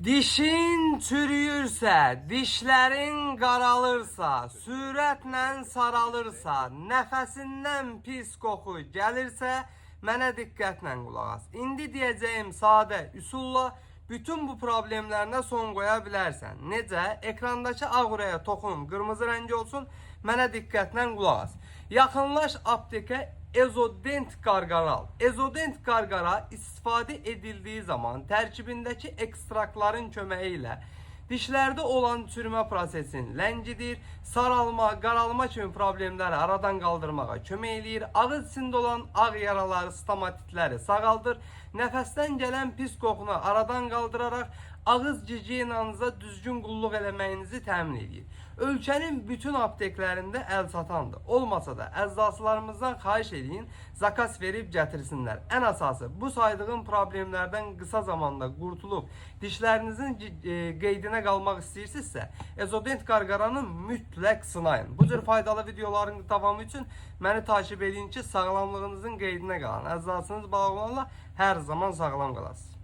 Dişin çürüyürsə, dişlərin qaralırsa, sürətlə saralırsa, nəfəsindən pis qoxu gəlirsə, mənə diqqətlə qulaq as. İndi deyəcəyim sadə üsulla bütün bu problemlərine son qoya bilərsən. Necə? Ekrandakı ağ ürəyə toxun, qırmızı rəngi olsun, mənə diqqətlə qulaq as. Yaxınlaş aptekə Ezodent Qarqaral. Ezodent Qarqara istifadə edildiği zaman tərkibindəki ekstraktların köməyi ilə dişlərdə olan çürümə prosesini ləngidir, saralma, qaralma kimi problemləri aradan qaldırmağa kömək eləyir, ağız içində olan ağ yaraları, stomatitləri sağaldır, nəfəsdən gələn pis qoxunu aradan qaldıraraq ağız gigiyenanıza düzgün qulluq eləməyinizi təmin edir. Ölkənin bütün apteklərində əl satandır. Olmasa da əczaçılarımızdan xahiş edin, zakas verib gətirsinlər. Ən əsası bu saydığım problemlərdən qısa zamanda qurtulub dişlərinizin qeydinə qalmaq istəyirsinizsə, Ezodent Qarqaranı mütləq sınayın. Bu cür faydalı videoların davamı üçün məni takip edin ki, sağlamlığınızın qeydinə qalan əczaçınız bağlanla hər zaman sağlam qalasınız.